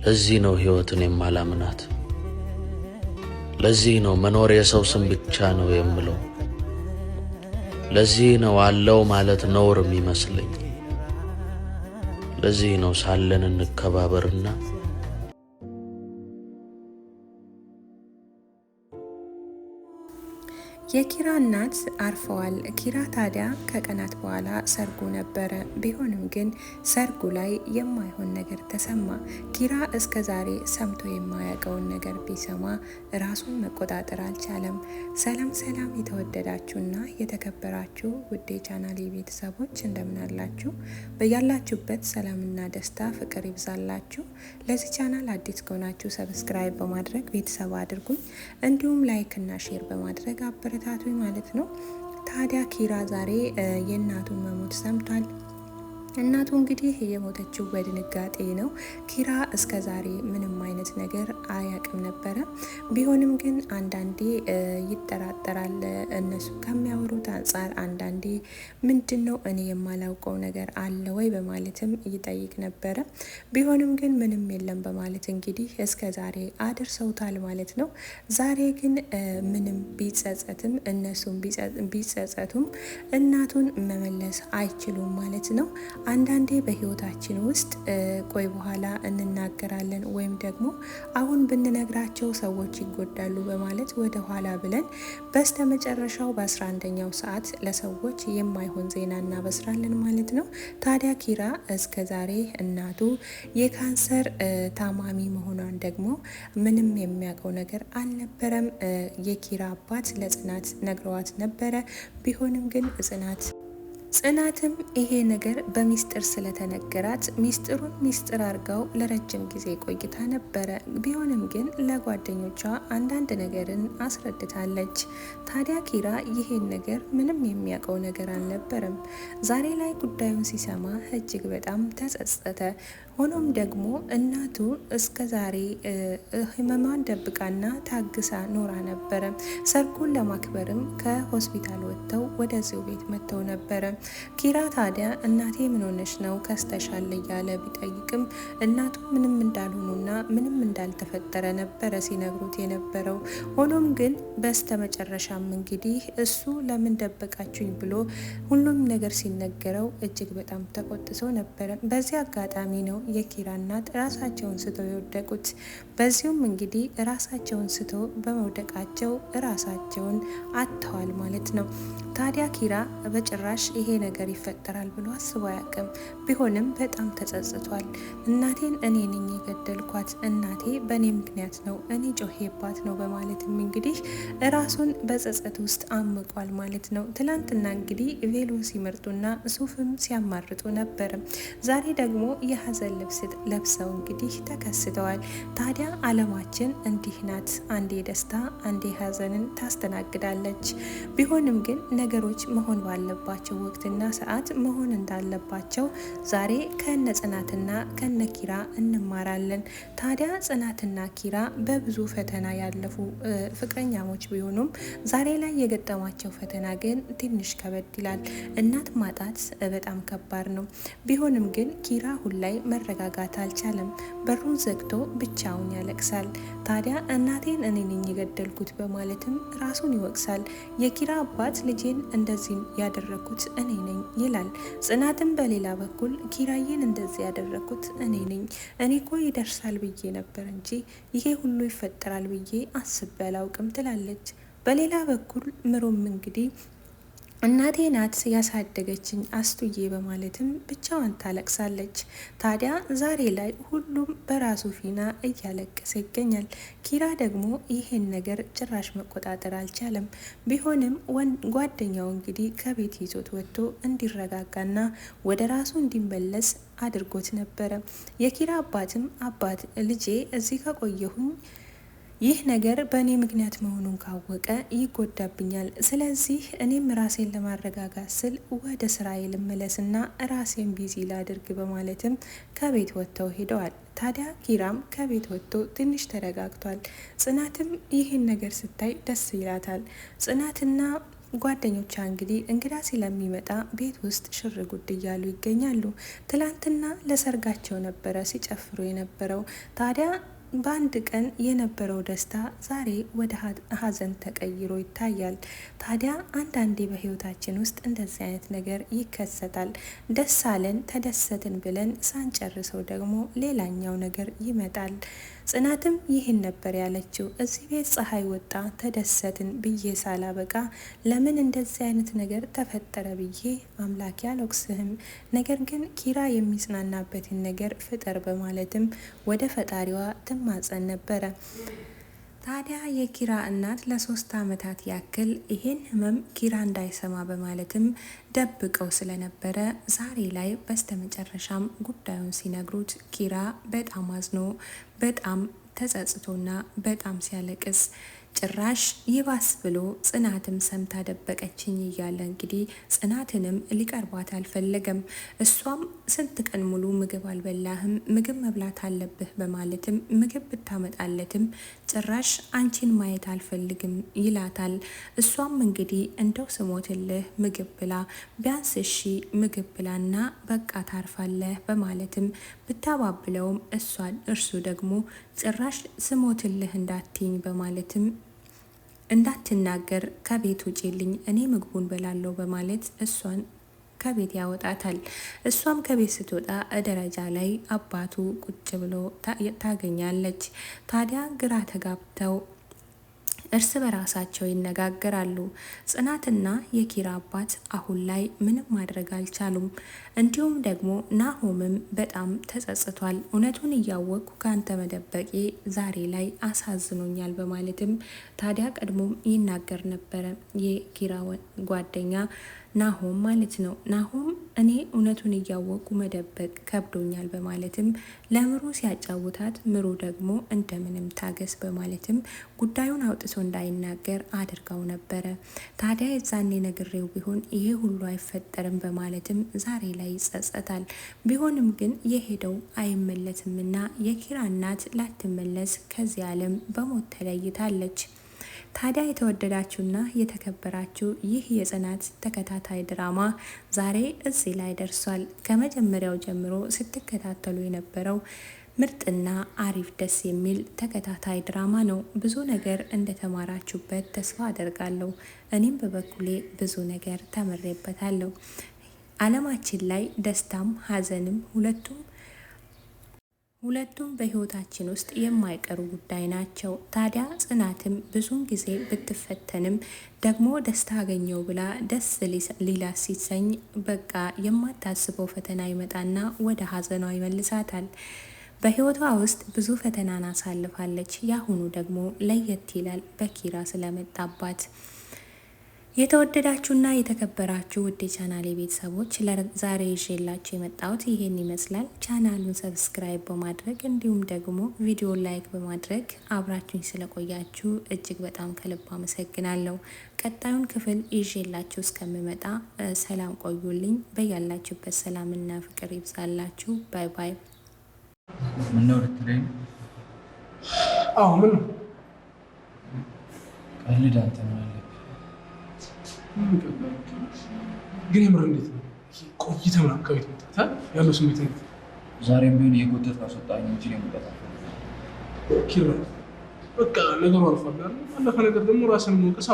ለዚህ ነው ሕይወትን የማላምናት። ለዚህ ነው መኖር የሰው ስም ብቻ ነው የምለው። ለዚህ ነው አለው ማለት ነውር የሚመስለኝ። ለዚህ ነው ሳለን እንከባበርና የኪራ እናት አርፈዋል። ኪራ ታዲያ ከቀናት በኋላ ሰርጉ ነበረ። ቢሆንም ግን ሰርጉ ላይ የማይሆን ነገር ተሰማ። ኪራ እስከ ዛሬ ሰምቶ የማያውቀውን ነገር ቢሰማ ራሱን መቆጣጠር አልቻለም። ሰላም ሰላም፣ የተወደዳችሁና የተከበራችሁ ውዴ ቻናሌ ቤተሰቦች እንደምን አላችሁ? በያላችሁበት ሰላምና ደስታ ፍቅር ይብዛላችሁ። ለዚህ ቻናል አዲስ ከሆናችሁ ሰብስክራይብ በማድረግ ቤተሰብ አድርጉኝ። እንዲሁም ላይክ እና ሼር በማድረግ አበረታቱ ማለት ነው። ታዲያ ኪራ ዛሬ የእናቱን መሞት ሰምቷል። እናቱ እንግዲህ የሞተችው በድንጋጤ ነው። ኪራ እስከ ዛሬ ምንም አይነት ነገር አያውቅም ነበረ። ቢሆንም ግን አንዳንዴ ይጠራጠራል። እነሱ ከሚያወሩት አንጻር አንዳንዴ ምንድን ነው እኔ የማላውቀው ነገር አለ ወይ በማለትም ይጠይቅ ነበረ። ቢሆንም ግን ምንም የለም በማለት እንግዲህ እስከ ዛሬ አድርሰውታል ማለት ነው። ዛሬ ግን ምንም ቢጸጸትም እነሱም ቢጸጸቱም እናቱን መመለስ አይችሉም ማለት ነው። አንዳንዴ በህይወታችን ውስጥ ቆይ በኋላ እንናገራለን ወይም ደግሞ አሁን ብንነግራቸው ሰዎች ይጎዳሉ በማለት ወደ ኋላ ብለን በስተመጨረሻው በ11ኛው ሰዓት ለሰዎች የማይሆን ዜና እናበስራለን ማለት ነው። ታዲያ ኪራ እስከ ዛሬ እናቱ የካንሰር ታማሚ መሆኗን ደግሞ ምንም የሚያውቀው ነገር አልነበረም። የኪራ አባት ለጽናት ነግረዋት ነበረ። ቢሆንም ግን ጽናትም ይሄ ነገር በሚስጥር ስለተነገራት ሚስጥሩን ሚስጥር አርጋው ለረጅም ጊዜ ቆይታ ነበረ። ቢሆንም ግን ለጓደኞቿ አንዳንድ ነገርን አስረድታለች። ታዲያ ኪራ ይሄን ነገር ምንም የሚያውቀው ነገር አልነበረም። ዛሬ ላይ ጉዳዩን ሲሰማ እጅግ በጣም ተጸጸተ። ሆኖም ደግሞ እናቱ እስከ ዛሬ ህመሟን ደብቃና ታግሳ ኖራ ነበረ። ሰርጉን ለማክበርም ከሆስፒታል ወጥተው ወደዚሁ ቤት መጥተው ነበረ። ኪራ ታዲያ እናቴ ምን ሆነሽ ነው ከስተሻል እያለ ቢጠይቅም እናቱ ምንም እንዳልሆኑና ምንም እንዳልተፈጠረ ነበረ ሲነግሩት የነበረው። ሆኖም ግን በስተመጨረሻም እንግዲህ እሱ ለምን ደበቃችሁኝ ብሎ ሁሉም ነገር ሲነገረው እጅግ በጣም ተቆጥቶ ነበረ። በዚህ አጋጣሚ ነው የኪራ እናት ራሳቸውን ስተው የወደቁት። በዚሁም እንግዲህ ራሳቸውን ስተው በመውደቃቸው ራሳቸውን አጥተዋል ማለት ነው። ታዲያ ኪራ በጭራሽ ይሄ ነገር ይፈጠራል ብሎ አስቦ አያውቅም። ቢሆንም በጣም ተጸጽቷል። እናቴን እኔ ነኝ የገደልኳት፣ እናቴ በእኔ ምክንያት ነው፣ እኔ ጮሄባት ነው በማለትም እንግዲህ ራሱን በጸጸት ውስጥ አምቋል ማለት ነው። ትላንትና እንግዲህ ቬሎ ሲመርጡና ሱፍም ሲያማርጡ ነበር። ዛሬ ደግሞ የሀዘን ልብስ ለብሰው እንግዲህ ተከስተዋል። ታዲያ አለማችን እንዲህ ናት፣ አንዴ ደስታ አንዴ ሀዘንን ታስተናግዳለች። ቢሆንም ግን ነገሮች መሆን ባለባቸው ወቅትና ሰዓት መሆን እንዳለባቸው ዛሬ ከነ ጽናትና ከነ ኪራ እንማራለን። ታዲያ ጽናትና ኪራ በብዙ ፈተና ያለፉ ፍቅረኛሞች ቢሆኑም ዛሬ ላይ የገጠማቸው ፈተና ግን ትንሽ ከበድ ይላል። እናት ማጣት በጣም ከባድ ነው። ቢሆንም ግን ኪራ አሁን ላይ መረጋጋት አልቻለም። በሩን ዘግቶ ብቻውን ያለቅሳል። ታዲያ እናቴን እኔ ነኝ የገደልኩት በማለትም ራሱን ይወቅሳል። የኪራ አባት ልጄን እንደዚህ ያደረኩት እኔ ነኝ ይላል። ጽናትም በሌላ በኩል ኪራዬን እንደዚህ ያደረኩት እኔ ነኝ፣ እኔ እኮ ይደርሳል ብዬ ነበር እንጂ ይሄ ሁሉ ይፈጠራል ብዬ አስቤ አላውቅም ትላለች። በሌላ በኩል ምሩም እንግዲህ እናቴ ናት ያሳደገችኝ አስቱዬ በማለትም ብቻዋን ታለቅሳለች። ታዲያ ዛሬ ላይ ሁሉም በራሱ ፊና እያለቀሰ ይገኛል። ኪራ ደግሞ ይሄን ነገር ጭራሽ መቆጣጠር አልቻለም። ቢሆንም ጓደኛው እንግዲህ ከቤት ይዞት ወጥቶ እንዲረጋጋና ወደ ራሱ እንዲመለስ አድርጎት ነበረ። የኪራ አባትም ልጄ እዚህ ከቆየሁኝ ይህ ነገር በእኔ ምክንያት መሆኑን ካወቀ ይጎዳብኛል። ስለዚህ እኔም ራሴን ለማረጋጋት ስል ወደ ስራዬ ልመለስና ራሴን ቢዚ ላድርግ በማለትም ከቤት ወጥተው ሄደዋል። ታዲያ ኪራም ከቤት ወጥቶ ትንሽ ተረጋግቷል። ጽናትም ይህን ነገር ስታይ ደስ ይላታል። ጽናትና ጓደኞቿ እንግዲህ እንግዳ ስለሚመጣ ቤት ውስጥ ሽር ጉድ እያሉ ይገኛሉ። ትላንትና ለሰርጋቸው ነበረ ሲጨፍሩ የነበረው። ታዲያ በአንድ ቀን የነበረው ደስታ ዛሬ ወደ ሀዘን ተቀይሮ ይታያል። ታዲያ አንዳንዴ በህይወታችን ውስጥ እንደዚህ አይነት ነገር ይከሰታል። ደስ አለን ተደሰትን ብለን ሳንጨርሰው ደግሞ ሌላኛው ነገር ይመጣል። ጽናትም ይህን ነበር ያለችው። እዚህ ቤት ፀሐይ ወጣ ተደሰትን ብዬ ሳላበቃ ለምን እንደዚህ አይነት ነገር ተፈጠረ ብዬ አምላክ ያልወቅስህም፣ ነገር ግን ኪራ የሚጽናናበትን ነገር ፍጠር በማለትም ወደ ፈጣሪዋ ትማጸን ነበረ። ታዲያ የኪራ እናት ለ3 ዓመታት ያክል ይሄን ህመም ኪራ እንዳይሰማ በማለትም ደብቀው ስለነበረ ዛሬ ላይ በስተመጨረሻም ጉዳዩን ሲነግሩት ኪራ በጣም አዝኖ በጣም ተጸጽቶና በጣም ሲያለቅስ ጭራሽ ይባስ ብሎ ጽናትም ሰምታ ደበቀችኝ እያለ እንግዲህ ጽናትንም ሊቀርባት አልፈለገም። እሷም ስንት ቀን ሙሉ ምግብ አልበላህም፣ ምግብ መብላት አለብህ በማለትም ምግብ ብታመጣለትም ጭራሽ አንቺን ማየት አልፈልግም ይላታል። እሷም እንግዲህ እንደው ስሞትልህ ምግብ ብላ ቢያንስ እሺ ምግብ ብላና በቃ ታርፋለህ በማለትም ብታባብለውም እርሱ ደግሞ ጭራሽ ስሞትልህ እንዳትኝ በማለትም እንዳትናገር ከቤት ውጪልኝ እኔ ምግቡን በላለው በማለት እሷን ከቤት ያወጣታል። እሷም ከቤት ስትወጣ ደረጃ ላይ አባቱ ቁጭ ብሎ ታገኛለች። ታዲያ ግራ ተጋብተው እርስ በራሳቸው ይነጋገራሉ። ጽናትና የኪራ አባት አሁን ላይ ምንም ማድረግ አልቻሉም። እንዲሁም ደግሞ ናሆምም በጣም ተጸጽቷል። እውነቱን እያወቅኩ ከአንተ መደበቄ ዛሬ ላይ አሳዝኖኛል በማለትም ታዲያ ቀድሞም ይናገር ነበረ የኪራ ጓደኛ ናሆም ማለት ነው። ናሆም እኔ እውነቱን እያወቁ መደበቅ ከብዶኛል በማለትም ለምሩ ሲያጫውታት፣ ምሩ ደግሞ እንደምንም ታገስ በማለትም ጉዳዩን አውጥቶ እንዳይናገር አድርገው ነበረ። ታዲያ የዛኔ ነግሬው ቢሆን ይሄ ሁሉ አይፈጠርም በማለትም ዛሬ ላይ ይጸጸታል። ቢሆንም ግን የሄደው አይመለስምና የኪራ እናት ላትመለስ ከዚህ ዓለም በሞት ተለይታለች። ታዲያ የተወደዳችሁና የተከበራችሁ ይህ የጽናት ተከታታይ ድራማ ዛሬ እዚህ ላይ ደርሷል። ከመጀመሪያው ጀምሮ ስትከታተሉ የነበረው ምርጥና አሪፍ ደስ የሚል ተከታታይ ድራማ ነው። ብዙ ነገር እንደተማራችሁበት ተስፋ አደርጋለሁ። እኔም በበኩሌ ብዙ ነገር ተምሬበታለሁ። ዓለማችን ላይ ደስታም ሀዘንም ሁለቱም በህይወታችን ውስጥ የማይቀሩ ጉዳይ ናቸው። ታዲያ ጽናትም ብዙን ጊዜ ብትፈተንም ደግሞ ደስታ አገኘው ብላ ደስ ሊላ ሲሰኝ በቃ የማታስበው ፈተና ይመጣና ወደ ሀዘኗ ይመልሳታል። በህይወቷ ውስጥ ብዙ ፈተናን አሳልፋለች። ያሁኑ ደግሞ ለየት ይላል በኪራ ስለመጣባት። የተወደዳችሁና የተከበራችሁ ውድ ቻናሌ ቤተሰቦች ለዛሬ ይዤላችሁ የመጣሁት ይሄን ይመስላል። ቻናሉን ሰብስክራይብ በማድረግ እንዲሁም ደግሞ ቪዲዮ ላይክ በማድረግ አብራችሁኝ ስለቆያችሁ እጅግ በጣም ከልብ አመሰግናለሁ። ቀጣዩን ክፍል ይዤላችሁ እስከምመጣ ሰላም ቆዩልኝ። በያላችሁበት ሰላምና ፍቅር ይብዛላችሁ። ባይ ባይ። ምን ነው ልትለኝ? አዎ ምን ነው ቀልድ አንተ ነው ያለ ግን የምር እንዴት ነው ቆይተህ ምናምን ከቤት መጣህ ያለው ስሜት እንዴት? ዛሬም ቢሆን የጎተት ካስወጣኝ እንጂ የመጣት ኪራ በቃ ነገሩ አልፏል አይደል? አለፈ ነገር ደግሞ ራስን መውቀስ